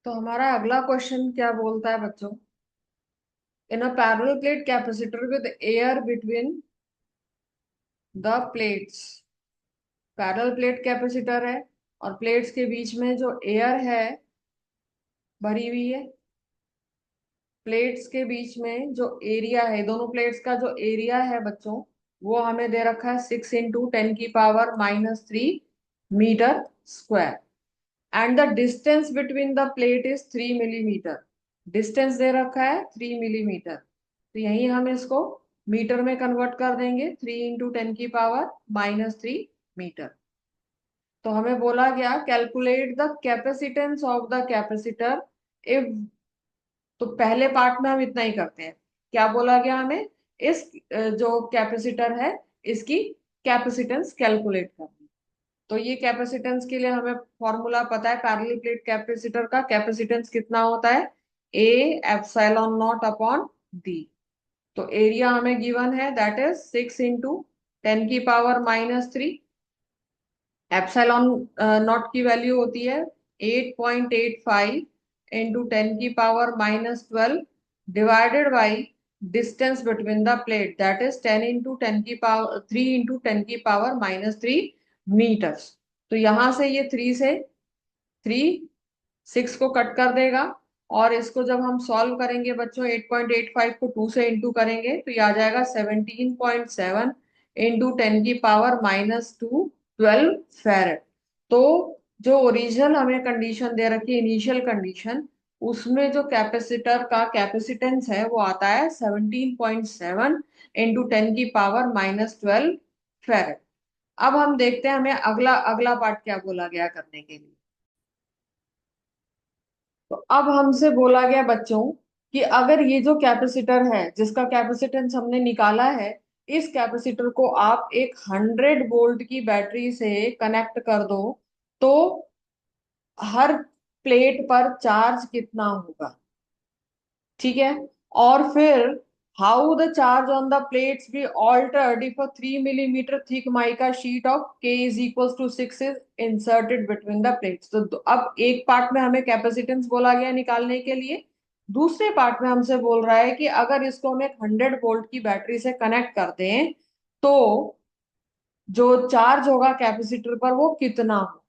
तो हमारा अगला क्वेश्चन क्या बोलता है बच्चों। In a parallel plate capacitor with air between the plates. Parallel plate capacitor है और प्लेट्स के बीच में जो एयर है भरी हुई है। प्लेट्स के बीच में जो एरिया है, दोनों प्लेट्स का जो एरिया है बच्चों, वो हमें दे रखा है 6 × 10⁻³ metre and the distance between the plate is 3 millimetre. Distance दे रखा है 3 मिलीमीटर, तो यही हम इसको मीटर में कन्वर्ट कर देंगे। 3 × 10⁻³ मीटर। तो हमें बोला गया calculate the capacitance of the capacitor if. तो पहले पार्ट में हम इतना ही करते हैं। क्या बोला गया हमें? इस जो कैपेसिटर है इसकी कैपेसिटेंस कैलकुलेट करनी। तो ये कैपेसिटेंस के लिए हमें फॉर्मूला पता है। पैरेलल प्लेट कैपेसिटर का कैपेसिटेंस कितना होता है? A epsilon naught upon D. तो एरिया हमें गिवन है, दैट इज 6 × 10⁻³ एप्सिलॉन नॉट की वैल्यू होती है 8.85 × 10⁻12 divided by distance between the plate, that is 3 × 10⁻³ metres. तो यहां से ये 3 से 6 को कट कर देगा। और इसको जब हम सॉल्व करेंगे बच्चों, 8.85 को 2 से इंटू करेंगे तो ये आ जाएगा 17.7 × 10⁻², 12 फेरेड। तो जो ओरिजिनल हमें कंडीशन दे रखी है, इनिशियल कंडीशन, उसमें जो कैपेसिटर का कैपेसिटेंस है वो आता है 17.7 × 10⁻12 फेरेड। अब हम देखते हैं हमें अगला अगला पार्ट क्या बोला गया करने के लिए। तो अब हमसे बोला गया बच्चों कि अगर ये जो कैपेसिटर है जिसका कैपेसिटेंस हमने निकाला है, इस कैपेसिटर को आप एक 100 वोल्ट की बैटरी से कनेक्ट कर दो, तो हर प्लेट पर चार्ज कितना होगा। ठीक है। और फिर how the charge on the plates be altered if a 3 millimetre thick mica sheet of K is equal to 6 is inserted between the plates. तो अब एक पार्ट में हमें कैपेसिटेंस बोला गया निकालने के लिए, दूसरे पार्ट में हमसे बोल रहा है कि अगर इसको हम एक 100 वोल्ट की बैटरी से कनेक्ट कर दें तो जो चार्ज होगा कैपेसिटर पर वो कितना हो।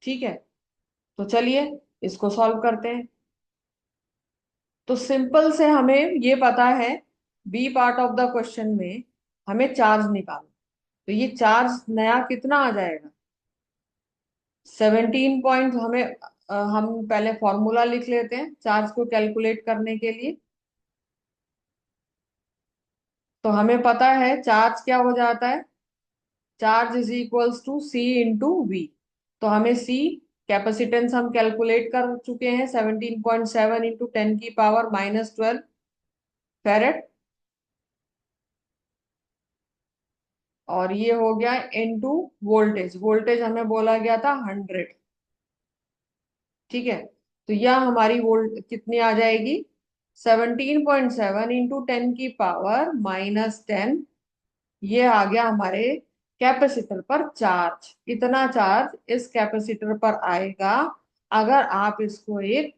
ठीक है। तो चलिए इसको सॉल्व करते हैं। तो सिंपल से हमें ये पता है, B part of the question में हमें चार्ज निकालना। तो ये चार्ज नया कितना आ जाएगा? 17 पॉइंट। हमें हम पहले फॉर्मूला लिख लेते हैं चार्ज को कैलकुलेट करने के लिए। तो हमें पता है चार्ज क्या हो जाता है, charge is equals to C into V. तो हमें सी कैपेसिटेंस हम कैलकुलेट कर चुके हैं, 17.7 इंटू 10⁻12 फेरेड। और ये हो गया इनटू वोल्टेज। वोल्टेज हमें बोला गया था 100। ठीक है। तो यह हमारी वोल्ट कितनी आ जाएगी? 17.7 इंटू 10⁻10। ये आ गया हमारे कैपेसिटर पर चार्ज। इतना चार्ज इस कैपेसिटर पर आएगा अगर आप इसको एक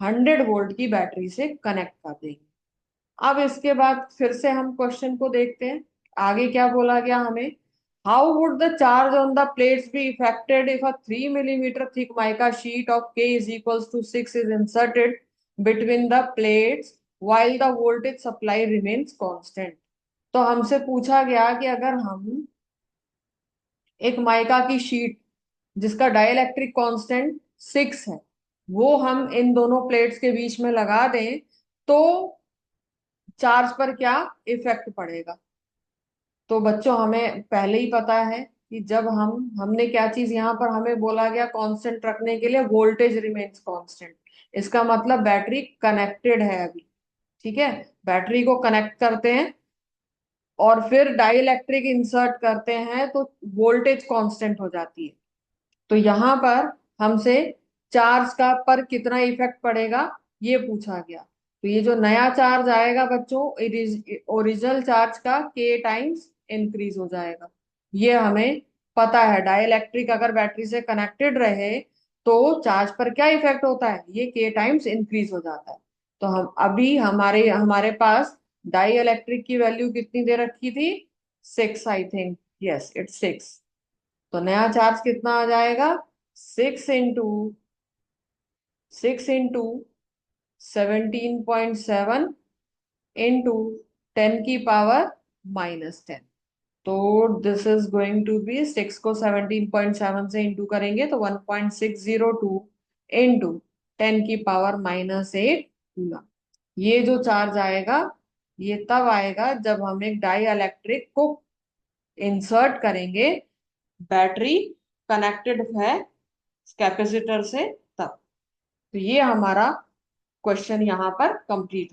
100 वोल्ट की बैटरी से कनेक्ट कर देंगे। अब इसके बाद फिर से हम क्वेश्चन को देखते हैं, आगे क्या बोला गया हमें। How would the charge on the plates be affected if a 3 millimetre thick mica sheet of K is equals to 6 is inserted between the plates while the voltage supply remains constant। तो हमसे पूछा गया कि अगर हम एक mica की sheet जिसका डाइलेक्ट्रिक कांस्टेंट 6 है, वो हम इन दोनों प्लेट्स के बीच में लगा दें तो चार्ज पर क्या इफेक्ट पड़ेगा। तो बच्चों हमें पहले ही पता है कि जब हमने क्या चीज यहाँ पर हमें बोला गया कांस्टेंट रखने के लिए, वोल्टेज रिमेन्स कांस्टेंट। इसका मतलब बैटरी कनेक्टेड है अभी। ठीक है। बैटरी को कनेक्ट करते हैं और फिर डाइइलेक्ट्रिक इंसर्ट करते हैं तो वोल्टेज कांस्टेंट हो जाती है। तो यहाँ पर हमसे चार्ज का पर कितना इफेक्ट पड़ेगा ये पूछा गया। तो ये जो नया चार्ज आएगा बच्चों, ओरिजिनल चार्ज का K टाइम्स इंक्रीज हो जाएगा। ये हमें पता है। डाइइलेक्ट्रिक अगर बैटरी से कनेक्टेड रहे तो चार्ज पर क्या इफेक्ट होता है, ये के टाइम्स इंक्रीज हो जाता है। तो हम अभी हमारे हमारे पास डाई इलेक्ट्रिक की वैल्यू कितनी दे रखी थी, 6 आई थिंक, यस इट्स 6। तो नया चार्ज कितना आ जाएगा, 6 इंटू 17.7 इंटू 10 की पावर -10। तो this is going to be, 6 को 17.7 से इंटू करेंगे तो 1.602 इंटू 10 की पावर -8 कूलम। ये जो चार्ज आएगा, ये तब आएगा जब हम एक डाई इलेक्ट्रिक को इंसर्ट करेंगे, बैटरी कनेक्टेड है कैपेसिटर से तब। तो ये हमारा क्वेश्चन यहाँ पर कंप्लीट